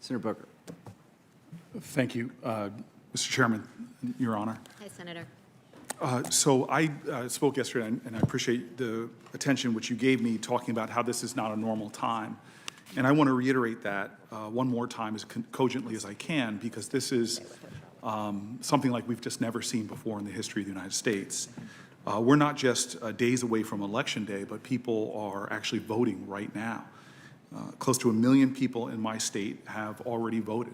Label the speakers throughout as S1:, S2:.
S1: Senator Booker.
S2: Thank you, Mr. Chairman, Your Honor.
S3: Hi, Senator.
S2: So I spoke yesterday, and I appreciate the attention which you gave me talking about how this is not a normal time. And I want to reiterate that one more time as cogently as I can, because this is something like we've just never seen before in the history of the United States. We're not just days away from Election Day, but people are actually voting right now. Close to 1 million people in my state have already voted,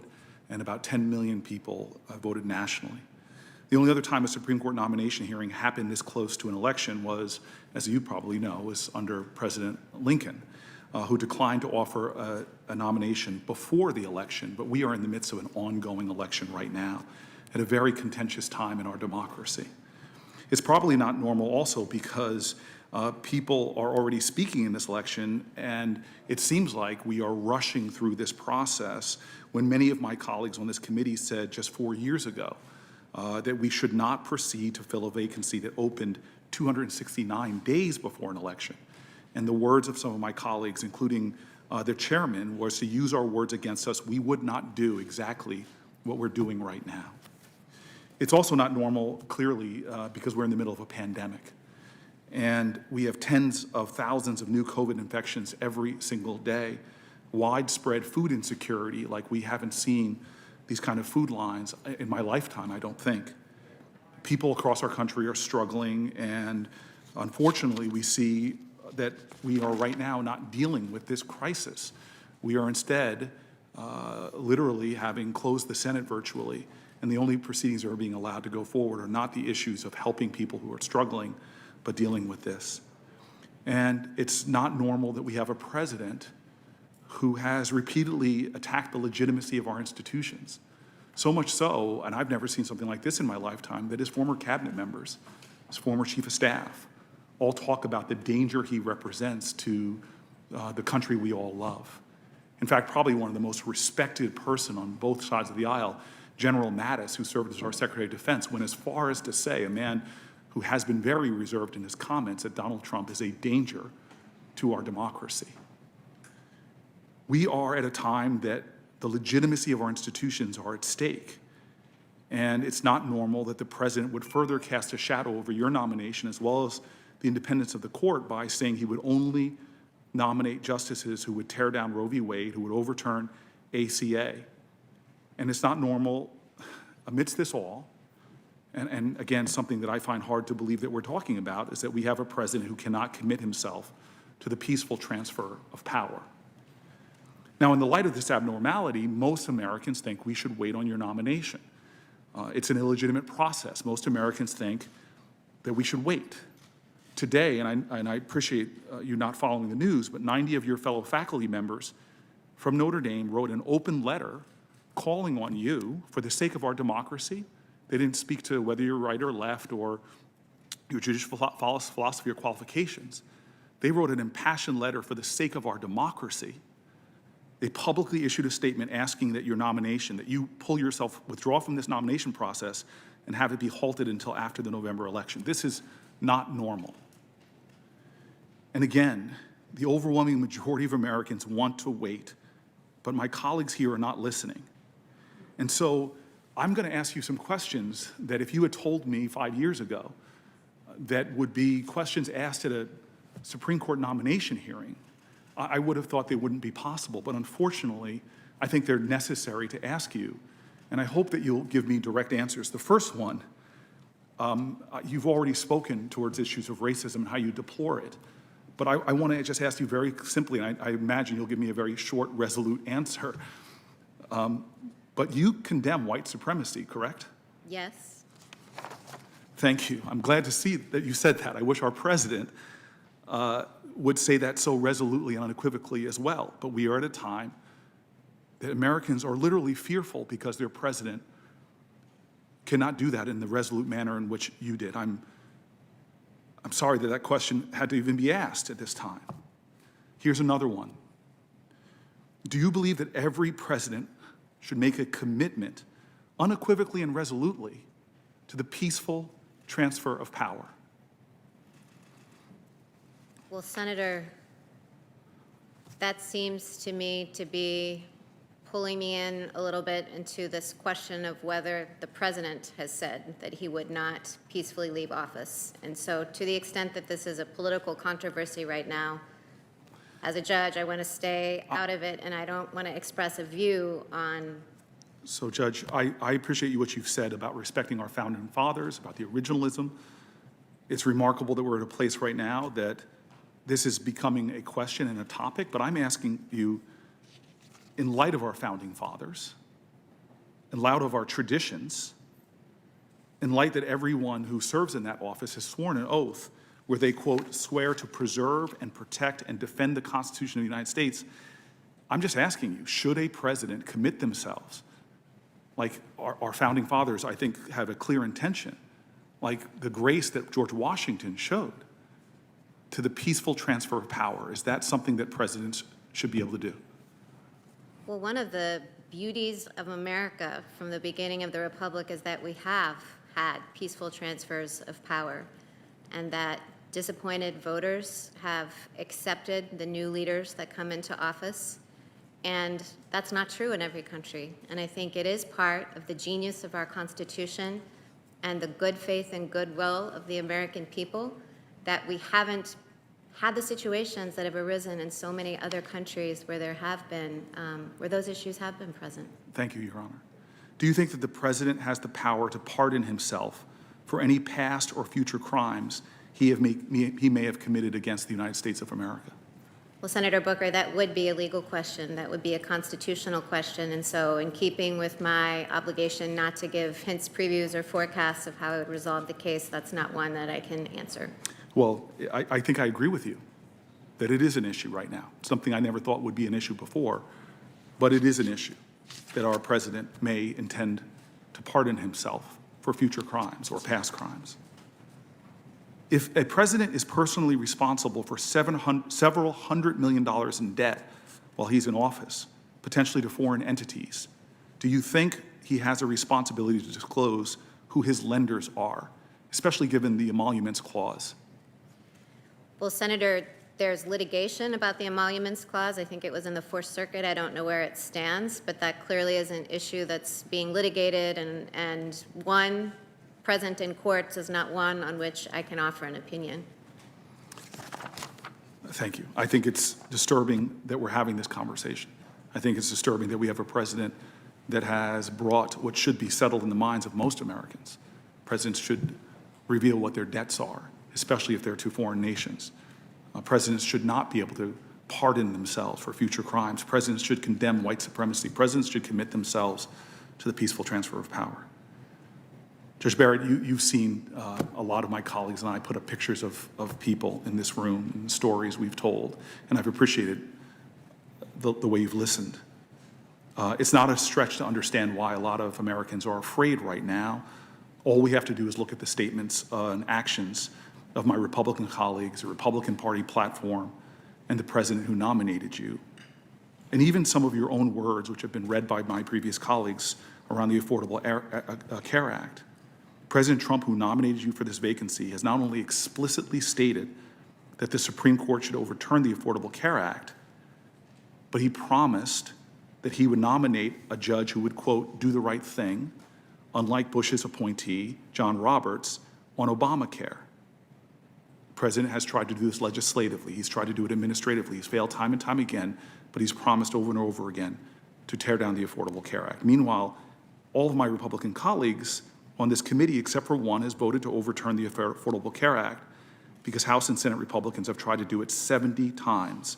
S2: and about 10 million people voted nationally. The only other time a Supreme Court nomination hearing happened this close to an election was, as you probably know, was under President Lincoln, who declined to offer a nomination before the election. But we are in the midst of an ongoing election right now at a very contentious time in our democracy. It's probably not normal also because people are already speaking in this election, and it seems like we are rushing through this process when many of my colleagues on this committee said just 4 years ago that we should not proceed to fill a vacancy that opened 269 days before an election. And the words of some of my colleagues, including the chairman, was to use our words against us. We would not do exactly what we're doing right now. It's also not normal, clearly, because we're in the middle of a pandemic. And we have tens of thousands of new COVID infections every single day, widespread food insecurity like we haven't seen these kind of food lines in my lifetime, I don't think. People across our country are struggling, and unfortunately we see that we are right now not dealing with this crisis. We are instead literally having closed the Senate virtually, and the only proceedings that are being allowed to go forward are not the issues of helping people who are struggling, but dealing with this. And it's not normal that we have a president who has repeatedly attacked the legitimacy of our institutions. So much so, and I've never seen something like this in my lifetime, that his former cabinet members, his former chief of staff, all talk about the danger he represents to the country we all love. In fact, probably one of the most respected person on both sides of the aisle, General Mattis, who served as our Secretary of Defense, went as far as to say, a man who has been very reserved in his comments, that Donald Trump is a danger to our democracy. We are at a time that the legitimacy of our institutions are at stake. And it's not normal that the president would further cast a shadow over your nomination as well as the independence of the court by saying he would only nominate justices who would tear down Roe v. Wade, who would overturn ACA. And it's not normal amidst this all, and again, something that I find hard to believe that we're talking about, is that we have a president who cannot commit himself to the peaceful transfer of power. Now, in the light of this abnormality, most Americans think we should wait on your nomination. It's an illegitimate process. Most Americans think that we should wait. Today, and I appreciate you not following the news, but 90 of your fellow faculty members from Notre Dame wrote an open letter calling on you for the sake of our democracy. They didn't speak to whether you're right or left or your judicial philosophy or qualifications. They wrote an impassioned letter for the sake of our democracy. They publicly issued a statement asking that your nomination, that you withdraw from this nomination process and have it be halted until after the November election. This is not normal. And again, the overwhelming majority of Americans want to wait, but my colleagues here are not listening. And so I'm going to ask you some questions that if you had told me 5 years ago that would be questions asked at a Supreme Court nomination hearing, I would have thought they wouldn't be possible. But unfortunately, I think they're necessary to ask you. And I hope that you'll give me direct answers. The first one, you've already spoken towards issues of racism and how you deplore it. But I want to just ask you very simply, and I imagine you'll give me a very short, resolute answer. But you condemn white supremacy, correct?
S3: Yes.
S2: Thank you. I'm glad to see that you said that. I wish our president would say that so resolutely and unequivocally as well. But we are at a time that Americans are literally fearful because their president cannot do that in the resolute manner in which you did. I'm sorry that that question had to even be asked at this time. Here's another one. Do you believe that every president should make a commitment unequivocally and resolutely to the peaceful transfer of power?
S3: Well, Senator, that seems to me to be
S1: pulling me in a little bit into this question of whether the president has said that he would not peacefully leave office. And so to the extent that this is a political controversy right now, as a judge, I want to stay out of it, and I don't want to express a view on.
S2: So, Judge, I appreciate what you've said about respecting our founding fathers, about the originalism. It's remarkable that we're at a place right now that this is becoming a question and a topic, but I'm asking you, in light of our founding fathers, in light of our traditions, in light that everyone who serves in that office has sworn an oath where they, quote, swear to preserve and protect and defend the Constitution of the United States, I'm just asking you, should a president commit themselves, like our founding fathers, I think, have a clear intention, like the grace that George Washington showed, to the peaceful transfer of power? Is that something that presidents should be able to do?
S1: Well, one of the beauties of America from the beginning of the Republic is that we have had peaceful transfers of power, and that disappointed voters have accepted the new leaders that come into office. And that's not true in every country. And I think it is part of the genius of our Constitution and the good faith and goodwill of the American people that we haven't had the situations that have arisen in so many other countries where there have been, where those issues have been present.
S2: Thank you, Your Honor. Do you think that the president has the power to pardon himself for any past or future crimes he may have committed against the United States of America?
S1: Well, Senator Booker, that would be a legal question. That would be a constitutional question. And so in keeping with my obligation not to give hints, previews, or forecasts of how I would resolve the case, that's not one that I can answer.
S2: Well, I think I agree with you that it is an issue right now, something I never thought would be an issue before, but it is an issue that our president may intend to pardon himself for future crimes or past crimes. If a president is personally responsible for several $100 million in debt while he's in office, potentially to foreign entities, do you think he has a responsibility to disclose who his lenders are, especially given the emoluments clause?
S1: Well, Senator, there's litigation about the emoluments clause. I think it was in the Fourth Circuit. I don't know where it stands, but that clearly is an issue that's being litigated, and one present in courts is not one on which I can offer an opinion.
S2: Thank you. I think it's disturbing that we're having this conversation. I think it's disturbing that we have a president that has brought what should be settled in the minds of most Americans. Presidents should reveal what their debts are, especially if they're to foreign nations. Presidents should not be able to pardon themselves for future crimes. Presidents should condemn white supremacy. Presidents should commit themselves to the peaceful transfer of power. Judge Barrett, you've seen a lot of my colleagues and I put up pictures of people in this room and the stories we've told, and I've appreciated the way you've listened. It's not a stretch to understand why a lot of Americans are afraid right now. All we have to do is look at the statements and actions of my Republican colleagues, the Republican Party platform, and the president who nominated you. And even some of your own words, which have been read by my previous colleagues around the Affordable Care Act. President Trump, who nominated you for this vacancy, has not only explicitly stated that the Supreme Court should overturn the Affordable Care Act, but he promised that he would nominate a judge who would, quote, do the right thing, unlike Bush's appointee, John Roberts, on Obamacare. The president has tried to do this legislatively. He's tried to do it administratively. He's failed time and time again, but he's promised over and over again to tear down the Affordable Care Act. Meanwhile, all of my Republican colleagues on this committee, except for one, has voted to overturn the Affordable Care Act because House and Senate Republicans have tried to do it 70 times.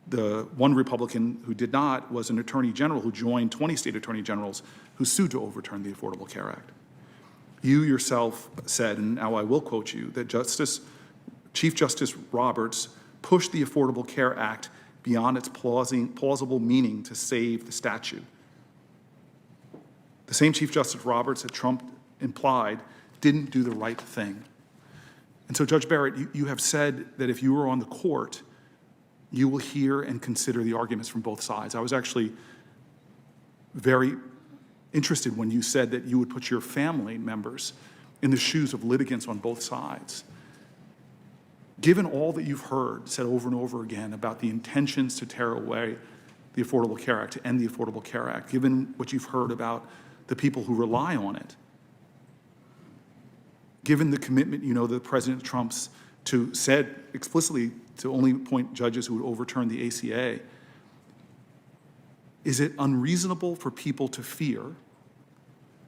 S2: The one Republican who did not was an attorney general who joined 20 state attorney generals who sued to overturn the Affordable Care Act. You yourself said, and now I will quote you, that Chief Justice Roberts pushed the Affordable Care Act beyond its plausible meaning to save the statute. The same Chief Justice Roberts that Trump implied didn't do the right thing. And so, Judge Barrett, you have said that if you were on the court, you will hear and consider the arguments from both sides. I was actually very interested when you said that you would put your family members in the shoes of litigants on both sides. Given all that you've heard said over and over again about the intentions to tear away the Affordable Care Act, to end the Affordable Care Act, given what you've heard about the people who rely on it, given the commitment, that President Trump's said explicitly to only appoint judges who would overturn the ACA, is it unreasonable for people to fear,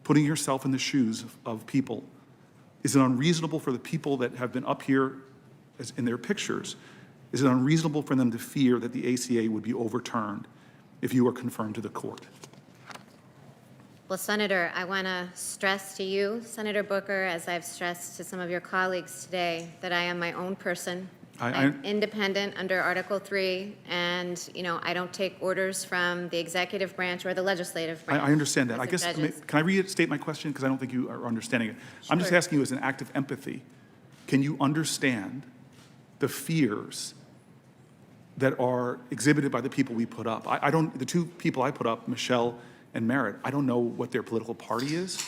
S2: putting yourself in the shoes of people, is it unreasonable for the people that have been up here as in their pictures, is it unreasonable for them to fear that the ACA would be overturned if you were confirmed to the court?
S1: Well, Senator, I want to stress to you, Senator Booker, as I've stressed to some of your colleagues today, that I am my own person. I'm independent under Article 3, and, I don't take orders from the executive branch or the legislative branch.
S2: I understand that.
S1: as
S2: I
S1: the
S2: guess,
S1: judges.
S2: can I restate my question? Because I don't think you are understanding it. I'm just
S1: Sure.
S2: asking you as an act of empathy, can you understand the fears that are exhibited by the people we put up? I don't, the two people I put up, Michelle and Merritt, I don't know what their political party is.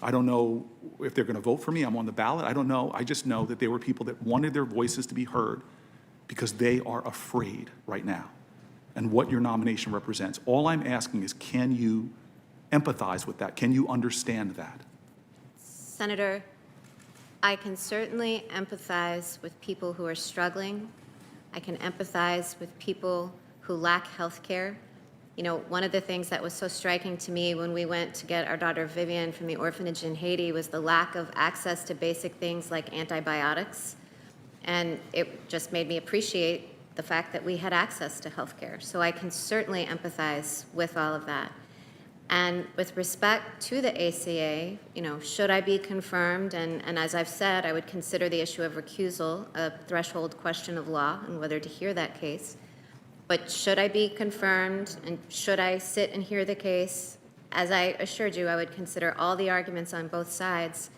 S2: I don't know if they're going to vote for me. I'm on the ballot. I don't know. I just know that they were people that wanted their voices to be heard because they are afraid right now and what your nomination represents. All I'm asking is, can you empathize with that? Can you understand that?
S1: Senator, I can certainly empathize with people who are struggling. I can empathize with people who lack health care. One of the things that was so striking to me when we went to get our daughter Vivian from the orphanage in Haiti was the lack of access to basic things like antibiotics. And it just made me appreciate the fact that we had access to health care. So I can certainly empathize with all of that. And with respect to the ACA, should I be confirmed, and as I've said, I would consider the issue of recusal a threshold question of law and whether to hear that case. But should I be confirmed and should I sit and hear the case, as I assured you, I would consider all the arguments on both sides.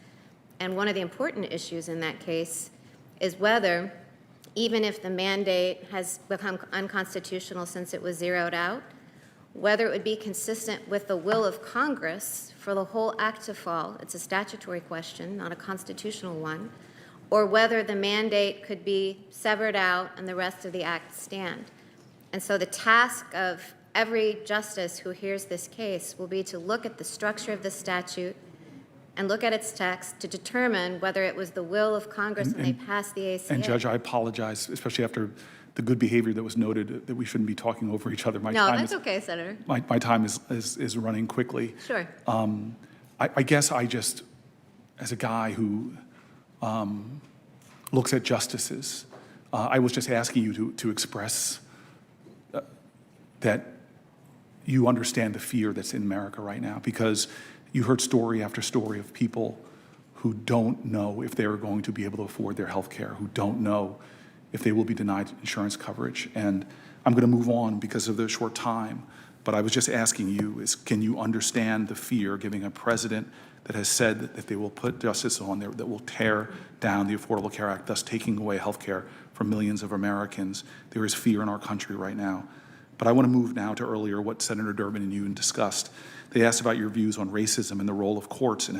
S1: And one of the important issues in that case is whether, even if the mandate has become unconstitutional since it was zeroed out, whether it would be consistent with the will of Congress for the whole act to fall. It's a statutory question, not a constitutional one. Or whether the mandate could be severed out and the rest of the act stand. And so the task of every justice who hears this case will be to look at the structure of the statute and look at its text to determine whether it was the will of Congress when they passed the ACA.
S2: And Judge, I apologize, especially after the good behavior that was noted, that we shouldn't be talking over each other.
S1: No, that's okay, Senator.
S2: My time is running quickly.
S1: Sure.
S2: I guess I just, as a guy who looks at justices, I was just asking you to express that you understand the fear that's in America right now, because you heard story after story of people who don't know if they're going to be able to afford their health care, who don't know if they will be denied insurance coverage. And I'm going to move on because of the short time, but I was just asking you, can you understand the fear giving a president that has said that they will put justice on there that will tear down the Affordable Care Act, thus taking away health care from millions of Americans? There is fear in our country right now. But I want to move now to earlier what Senator Durbin and you discussed. They asked about your views on racism and the role of courts in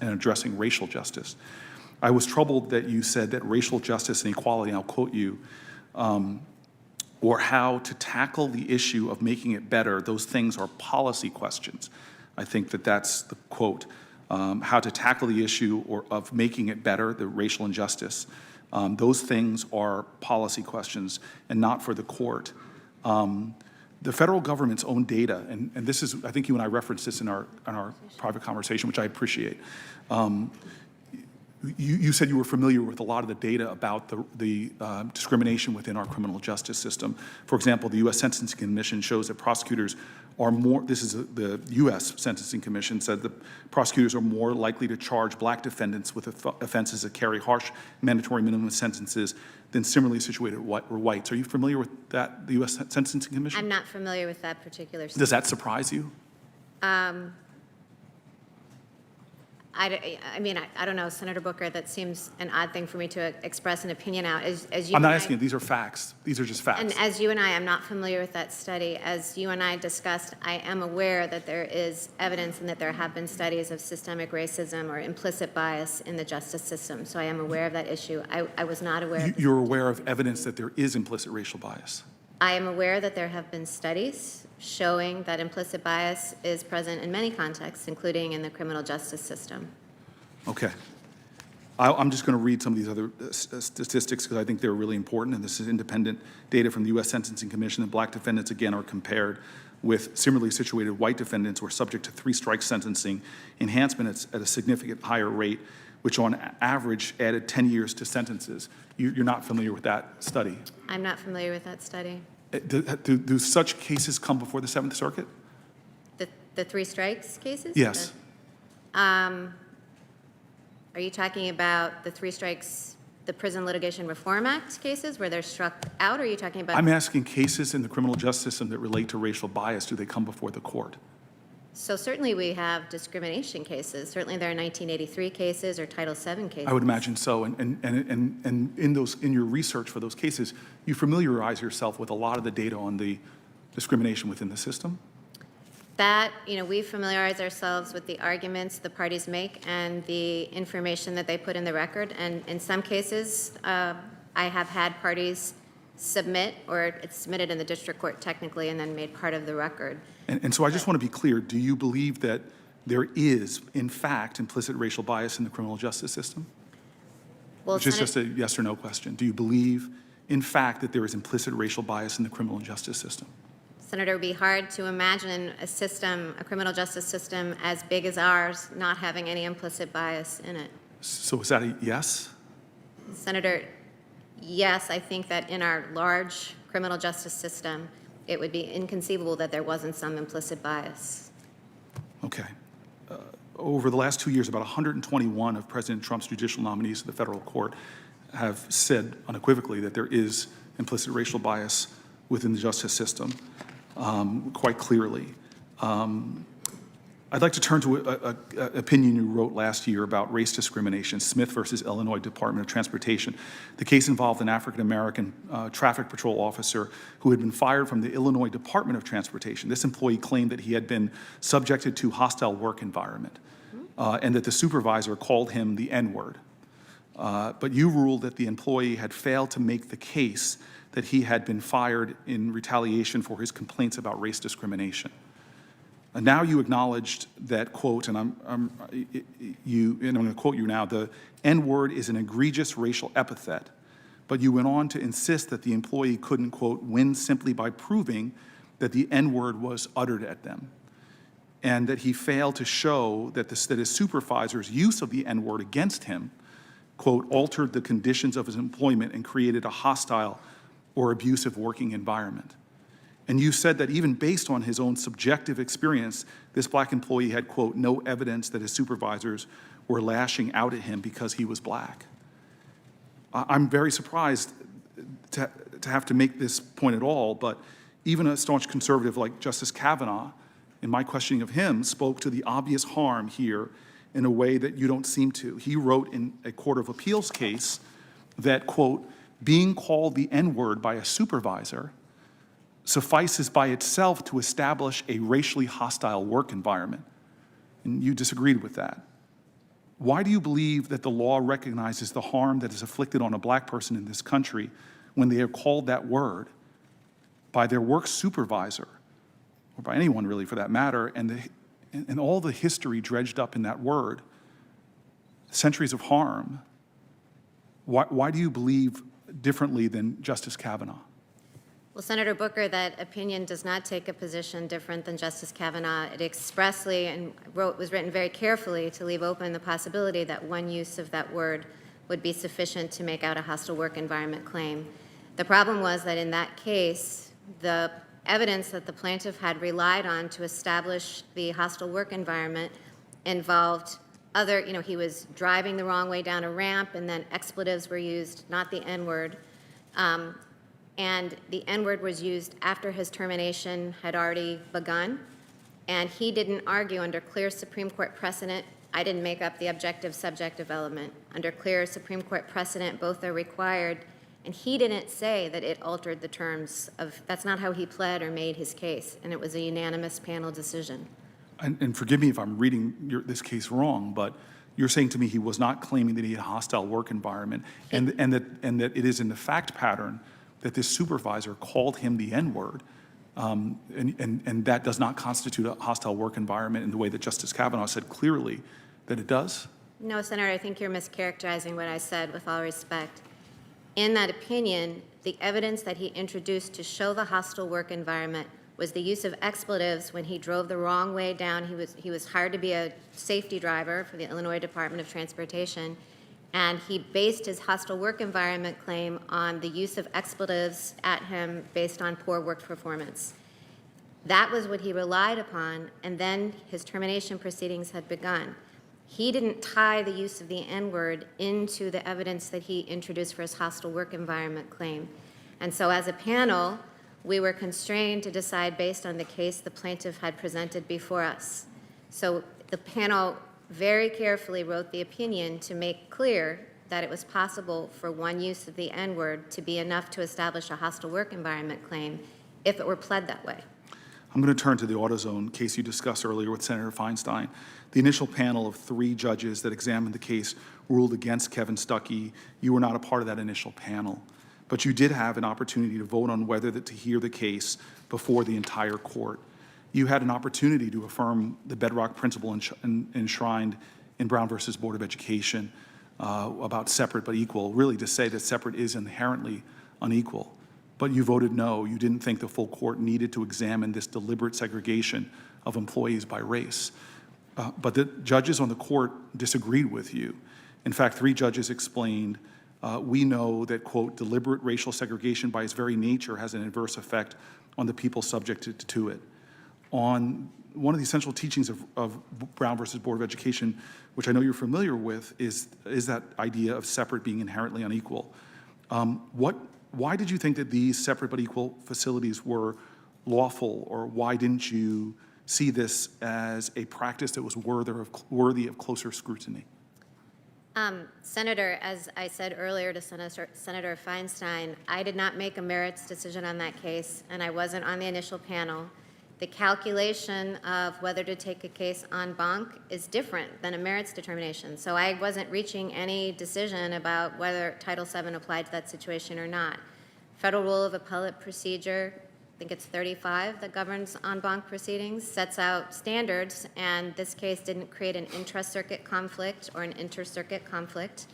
S2: addressing racial justice. I was troubled that you said that racial justice and equality, and I'll quote you, or how to tackle the issue of making it better, those things are policy questions. I think that that's the quote. How to tackle the issue of making it better, the racial injustice, those things are policy questions and not for the court. The federal government's own data, and this is, I think you and I referenced this in our private conversation, which I appreciate. You said you were familiar with a lot of the data about the discrimination within our criminal justice system. For example, the U.S. Sentencing Commission shows that prosecutors are more, this is the U.S. Sentencing Commission said that prosecutors are more likely to charge black defendants with offenses that carry harsh mandatory minimum sentences than similarly situated whites. Are you familiar with that, the U.S. Sentencing Commission?
S1: I'm not familiar with that particular study.
S2: Does that surprise you?
S1: I mean, I don't know, Senator Booker, that seems an odd thing for me to express an opinion out. As you
S2: I'm not asking you, these are facts. These are just facts.
S1: And as you and I am not familiar with that study. As you and I discussed, I am aware that there is evidence and that there have been studies of systemic racism or implicit bias in the justice system. So I am aware of that issue. I was not aware of
S2: You're aware of evidence that there is implicit racial bias?
S1: I am aware that there have been studies showing that implicit bias is present in many contexts, including in the criminal justice system.
S2: Okay. I'm just going to read some of these other statistics because I think they're really important, and this is independent data from the U.S. Sentencing Commission. And black defendants, again, are compared with similarly situated white defendants who are subject to 3-strike sentencing enhancement at a significant higher rate, which on average added 10 years to sentences. You're not familiar with that study?
S1: I'm not familiar with that study.
S2: Do such cases come before the Seventh Circuit?
S1: The 3 strikes cases?
S2: Yes.
S1: Are you talking about the 3 strikes, the Prison Litigation Reform Act cases where they're struck out, or are you talking about?
S2: I'm asking cases in the criminal justice system that relate to racial bias. Do they come before the court?
S1: So certainly we have discrimination cases. Certainly there are 1983 cases or Title VII cases.
S2: I would imagine so. And in your research for those cases, you familiarize yourself with a lot of the data on the discrimination within the system?
S1: That, we familiarize ourselves with the arguments the parties make and the information that they put in the record. And in some cases, I have had parties submit, or it's submitted in the district court technically and then made part of the record.
S2: And so I just want to be clear. Do you believe that there is, in fact, implicit racial bias in the criminal justice system?
S1: Well,
S2: Which is just a yes or no question. Do you believe, in fact, that there is implicit racial bias in the criminal justice system?
S1: Senator, it would be hard to imagine a criminal justice system as big as ours not having any implicit bias in it.
S2: So is that a yes?
S1: Senator, yes, I think that in our large criminal justice system, it would be inconceivable that there wasn't some implicit bias.
S2: Okay. Over the last 2 years, about 121 of President Trump's judicial nominees to the federal court have said unequivocally that there is implicit racial bias within the justice system, quite clearly. I'd like to turn to an opinion you wrote last year about race discrimination, Smith versus Illinois Department of Transportation. The case involved an African-American traffic patrol officer who had been fired from the Illinois Department of Transportation. This employee claimed that he had been subjected to hostile work environment and that the supervisor called him the N-word. But you ruled that the employee had failed to make the case that he had been fired in retaliation for his complaints about race discrimination. And now you acknowledged that, quote, and I'm going to quote you now, the N-word is an egregious racial epithet, but you went on to insist that the employee couldn't, quote, win simply by proving that the N-word was uttered at them, and that he failed to show that his supervisor's use of the N-word against him, quote, altered the conditions of his employment and created a hostile or abusive working environment. And you said that even based on his own subjective experience, this black employee had, quote, no evidence that his supervisors were lashing out at him because he was black. I'm very surprised to have to make this point at all, but even a staunch conservative like Justice Kavanaugh, in my questioning of him, spoke to the obvious harm here in a way that you don't seem to. He wrote in a Court of Appeals case that, quote, being called the N-word by a supervisor suffices by itself to establish a racially hostile work environment. And you disagreed with that. Why do you believe that the law recognizes the harm that is inflicted on a black person in this country when they are called that word by their work supervisor, or by anyone really for that matter, and all the history dredged up in that word, centuries of harm? Why do you believe differently than Justice Kavanaugh?
S1: Well, Senator Booker, that opinion does not take a position different than Justice Kavanaugh. It expressly and was written very carefully to leave open the possibility that one use of that word would be sufficient to make out a hostile work environment claim. The problem was that in that case, the evidence that the plaintiff had relied on to establish the hostile work environment involved he was driving the wrong way down a ramp, and then expletives were used, not the N-word. And the N-word was used after his termination had already begun. And he didn't argue under clear Supreme Court precedent. I didn't make up the objective-subjective element. Under clear Supreme Court precedent, both are required. And he didn't say that it altered the terms of, that's not how he pled or made his case. And it was a unanimous panel decision.
S2: And forgive me if I'm reading this case wrong, but you're saying to me he was not claiming that he had a hostile work environment, and that it is in the fact pattern that this supervisor called him the N-word, and that does not constitute a hostile work environment in the way that Justice Kavanaugh said clearly that it does?
S1: No, Senator, I think you're mischaracterizing what I said, with all respect. In that opinion, the evidence that he introduced to show the hostile work environment was the use of expletives when he drove the wrong way down. He was hired to be a safety driver for the Illinois Department of Transportation, and he based his hostile work environment claim on the use of expletives at him based on poor work performance. That was what he relied upon, and then his termination proceedings had begun. He didn't tie the use of the N-word into the evidence that he introduced for his hostile work environment claim. And so as a panel, we were constrained to decide based on the case the plaintiff had presented before us. So the panel very carefully wrote the opinion to make clear that it was possible for one use of the N-word to be enough to establish a hostile work environment claim if it were pled that way.
S2: I'm going to turn to the AutoZone case you discussed earlier with Senator Feinstein. The initial panel of 3 judges that examined the case ruled against Kevin Stuckey. You were not a part of that initial panel, but you did have an opportunity to vote on whether to hear the case before the entire court. You had an opportunity to affirm the bedrock principle enshrined in Brown versus Board of Education about separate but equal, really to say that separate is inherently unequal. But you voted no. You didn't think the full court needed to examine this deliberate segregation of employees by race. But the judges on the court disagreed with you. In fact, 3 judges explained, we know that, quote, deliberate racial segregation by its very nature has an adverse effect on the people subjected to it. On one of the essential teachings of Brown versus Board of Education, which I know you're familiar with, is that idea of separate being inherently unequal. Why did you think that these separate but equal facilities were lawful, or why didn't you see this as a practice that was worthy of closer scrutiny?
S1: Senator, as I said earlier to Senator Feinstein, I did not make a merits decision on that case, and I wasn't on the initial panel. The calculation of whether to take a case en banc is different than a merits determination. So I wasn't reaching any decision about whether Title VII applied to that situation or not. Federal Rule of Appellate Procedure, I think it's 35 that governs en banc proceedings, sets out standards, and this case didn't create an intra-circuit conflict or an inter-circuit conflict.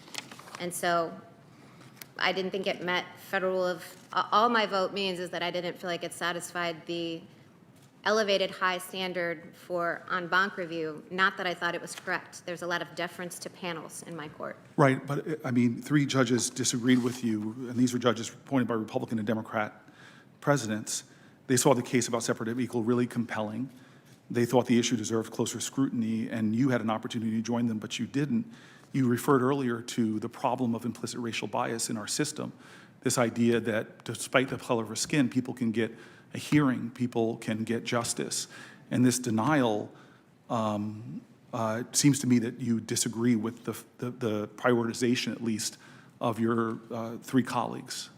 S1: And so I didn't think it met Federal Rule of, all my vote means is that I didn't feel like it satisfied the elevated high standard for en banc review, not that I thought it was correct. There's a lot of deference to panels in my court.
S2: Right, but I mean, 3 judges disagreed with you, and these were judges appointed by Republican and Democrat presidents. They saw the case about separate and equal really compelling. They thought the issue deserved closer scrutiny, and you had an opportunity to join them, but you didn't. You referred earlier to the problem of implicit racial bias in our system, this idea that despite the color of our skin, people can get a hearing, people can get justice. And this denial seems to me that you disagree with the prioritization, at least, of your 3 colleagues.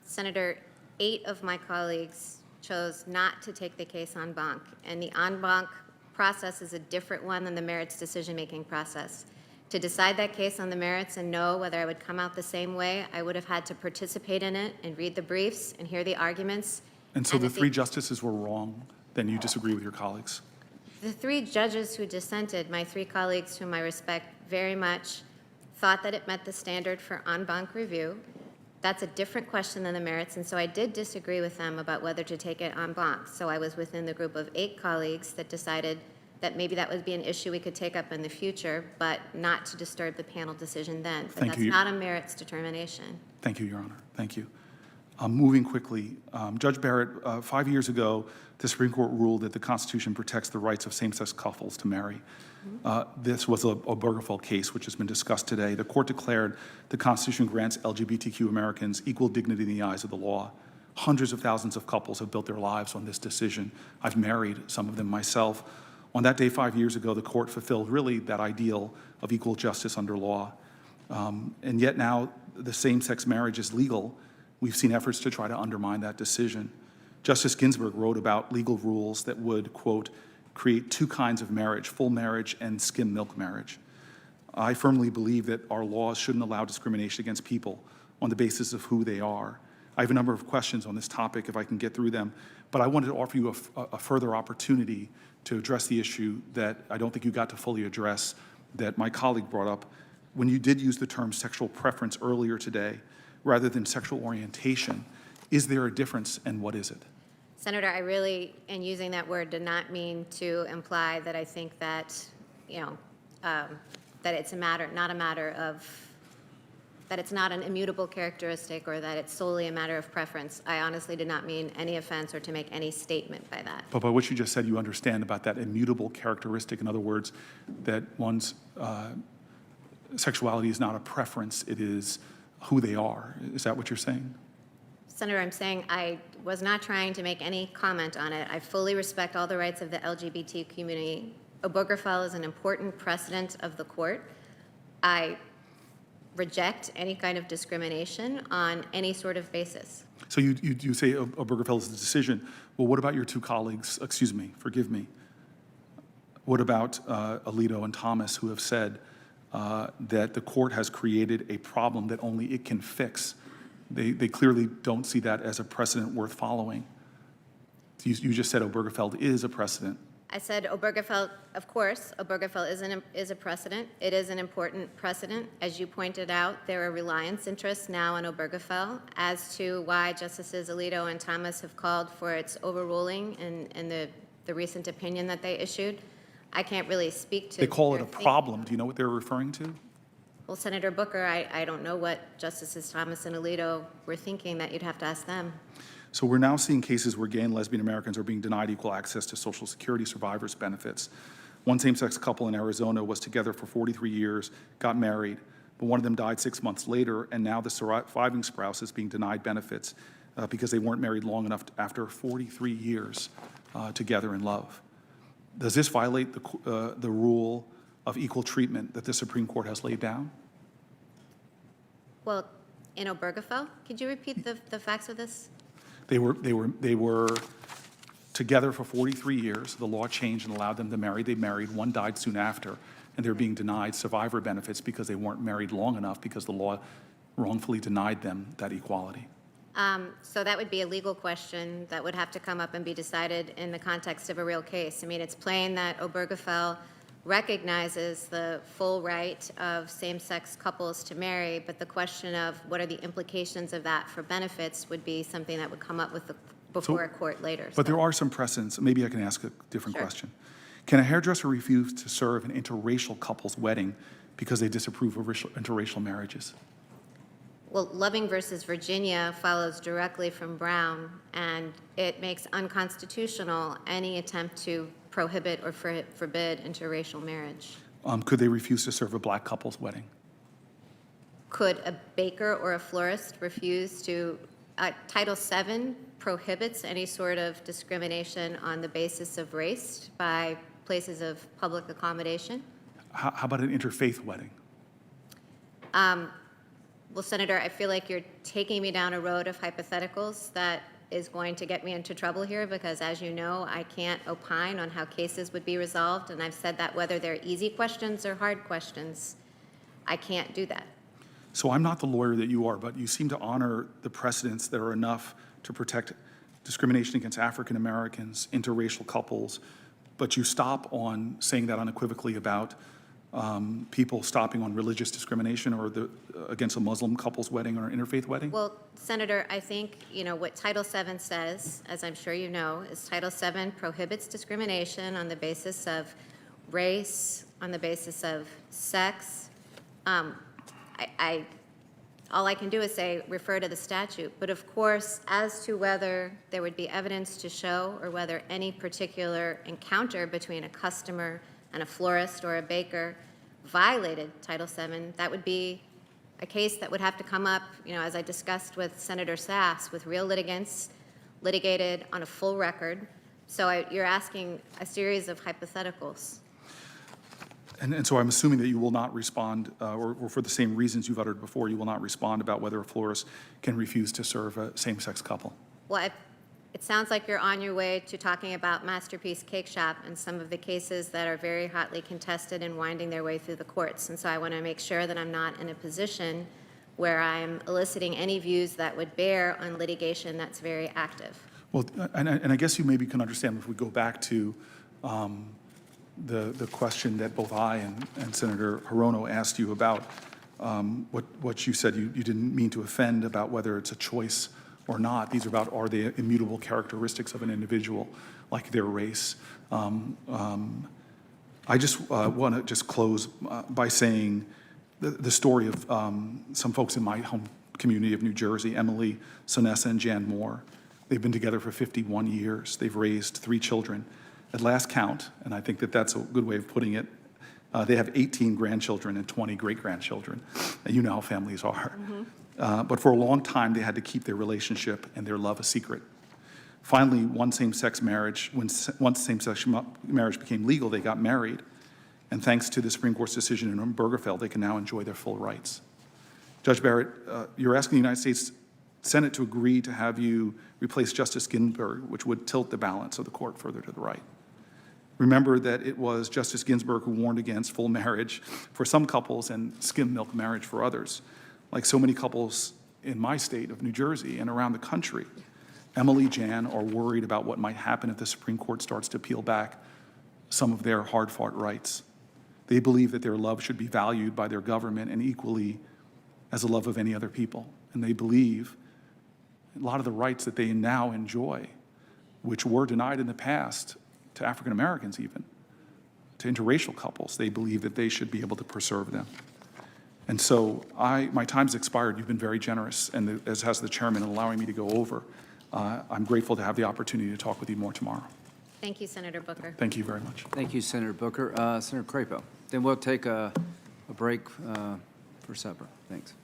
S1: Senator, 8 of my colleagues chose not to take the case en banc, and the en banc process is a different one than the merits decision-making process. To decide that case on the merits and know whether I would come out the same way, I would have had to participate in it and read the briefs and hear the arguments.
S2: And so the 3 justices were wrong, then you disagree with your colleagues?
S1: The 3 judges who dissented, my 3 colleagues whom I respect very much, thought that it met the standard for en banc review. That's a different question than the merits, and so I did disagree with them about whether to take it en banc. So I was within the group of 8 colleagues that decided that maybe that would be an issue we could take up in the future, but not to disturb the panel decision then. But that's not a merits determination.
S2: Thank you, Your Honor. Thank you. Moving quickly, Judge Barrett, 5 years ago, the Supreme Court ruled that the Constitution protects the rights of same-sex couples to marry. This was a Obergefell case, which has been discussed today. The court declared the Constitution grants LGBTQ Americans equal dignity in the eyes of the law. Hundreds of thousands of couples have built their lives on this decision. I've married some of them myself. On that day 5 years ago, the court fulfilled really that ideal of equal justice under law. And yet now the same-sex marriage is legal. We've seen efforts to try to undermine that decision. Justice Ginsburg wrote about legal rules that would, quote, create 2 kinds of marriage, full marriage and skim milk marriage. I firmly believe that our laws shouldn't allow discrimination against people on the basis of who they are. I have a number of questions on this topic if I can get through them, but I wanted to offer you a further opportunity to address the issue that I don't think you got to fully address that my colleague brought up. When you did use the term sexual preference earlier today, rather than sexual orientation, is there a difference, and what is it?
S1: Senator, I really, in using that word, did not mean to imply that I think that, that it's not a matter of, that it's not an immutable characteristic or that it's solely a matter of preference. I honestly did not mean any offense or to make any statement by that.
S2: But by what you just said, you understand about that immutable characteristic. In other words, that one's sexuality is not a preference, it is who they are. Is that what you're saying?
S1: Senator, I'm saying I was not trying to make any comment on it. I fully respect all the rights of the LGBT community. Obergefell is an important precedent of the court. I reject any kind of discrimination on any sort of basis.
S2: So you say Obergefell is the decision. Well, what about your two colleagues, excuse me, forgive me. What about Alito and Thomas, who have said that the court has created a problem that only it can fix? They clearly don't see that as a precedent worth following. You just said Obergefell is a precedent.
S1: I said Obergefell, of course, Obergefell is a precedent. It is an important precedent. As you pointed out, there are reliance interests now on Obergefell as to why Justices Alito and Thomas have called for its overruling in the recent opinion that they issued. I can't really speak to.
S2: They call it a problem. Do you know what they're referring to?
S1: Well, Senator Booker, I don't know what Justices Thomas and Alito were thinking. That you'd have to ask them.
S2: So we're now seeing cases where gay and lesbian Americans are being denied equal access to Social Security survivors' benefits. One same-sex couple in Arizona was together for 43 years, got married, but one of them died 6 months later, and now the surviving spouse is being denied benefits because they weren't married long enough after 43 years together in love. Does this violate the rule of equal treatment that the Supreme Court has laid down?
S1: Well, in Obergefell, could you repeat the facts of this?
S2: They were together for 43 years. The law changed and allowed them to marry. They married. One died soon after, and they're being denied survivor benefits because they weren't married long enough because the law wrongfully denied them that equality.
S1: So that would be a legal question that would have to come up and be decided in the context of a real case. I mean, it's plain that Obergefell recognizes the full right of same-sex couples to marry, but the question of what are the implications of that for benefits would be something that would come up with before a court later.
S2: But there are some precedents. Maybe I can ask a different
S1: Sure.
S2: question. Can a hairdresser refuse to serve an interracial couple's wedding because they disapprove of interracial marriages?
S1: Well, Loving versus Virginia follows directly from Brown, and it makes unconstitutional any attempt to prohibit or forbid interracial marriage.
S2: Could they refuse to serve a black couple's wedding?
S1: Could a baker or a florist refuse to? Title VII prohibits any sort of discrimination on the basis of race by places of public accommodation.
S2: How about an interfaith wedding?
S1: Well, Senator, I feel like you're taking me down a road of hypotheticals that is going to get me into trouble here because, as you know, I can't opine on how cases would be resolved, and I've said that whether they're easy questions or hard questions, I can't do that.
S2: So I'm not the lawyer that you are, but you seem to honor the precedents that are enough to protect discrimination against African Americans, interracial couples, but you stop on saying that unequivocally about people stopping on religious discrimination or against a Muslim couple's wedding or an interfaith wedding?
S1: Well, Senator, I think, what Title VII says, as I'm sure you know, is Title VII prohibits discrimination on the basis of race, on the basis of sex. All I can do is say, refer to the statute. But of course, as to whether there would be evidence to show or whether any particular encounter between a customer and a florist or a baker violated Title VII, that would be a case that would have to come up, as I discussed with Senator Sass, with real litigants, litigated on a full record. So you're asking a series of hypotheticals.
S2: And so I'm assuming that you will not respond, or for the same reasons you've uttered before, you will not respond about whether a florist can refuse to serve a same-sex couple.
S1: Well, it sounds like you're on your way to talking about Masterpiece Cake Shop and some of the cases that are very hotly contested and winding their way through the courts. And so I want to make sure that I'm not in a position where I'm eliciting any views that would bear on litigation that's very active.
S2: Well, and I guess you maybe can understand if we go back to the question that both I and Senator Hirono asked you about what you said you didn't mean to offend about whether it's a choice or not. These are about, are they immutable characteristics of an individual, like their race? I just want to just close by saying the story of some folks in my home community of New Jersey, Emily, Sonessa, and Jan Moore. They've been together for 51 years. They've raised 3 children. At last count, and I think that that's a good way of putting it, they have 18 grandchildren and 20 great-grandchildren. And you know how families are. But for a long time, they had to keep their relationship and their love a secret. Finally, once same-sex marriage became legal, they got married. And thanks to the Supreme Court's decision in Obergefell, they can now enjoy their full rights. Judge Barrett, you're asking the United States Senate to agree to have you replace Justice Ginsburg, which would tilt the balance of the court further to the right. Remember that it was Justice Ginsburg who warned against full marriage for some couples and skim milk marriage for others. Like so many couples in my state of New Jersey and around the country, Emily, Jan are worried about what might happen if the Supreme Court starts to peel back some of their hard-fought rights. They believe that their love should be valued by their government and equally as the love of any other people. And they believe a lot of the rights that they now enjoy, which were denied in the past to African Americans even, to interracial couples, they believe that they should be able to preserve them. And so my time's expired. You've been very generous, and as has the chairman, in allowing me to go over. I'm grateful to have the opportunity to talk with you more tomorrow.
S1: Thank you, Senator Booker.
S2: Thank you very much.
S3: Thank you, Senator Booker. Senator Crapo. Then we'll take a break for supper. Thanks.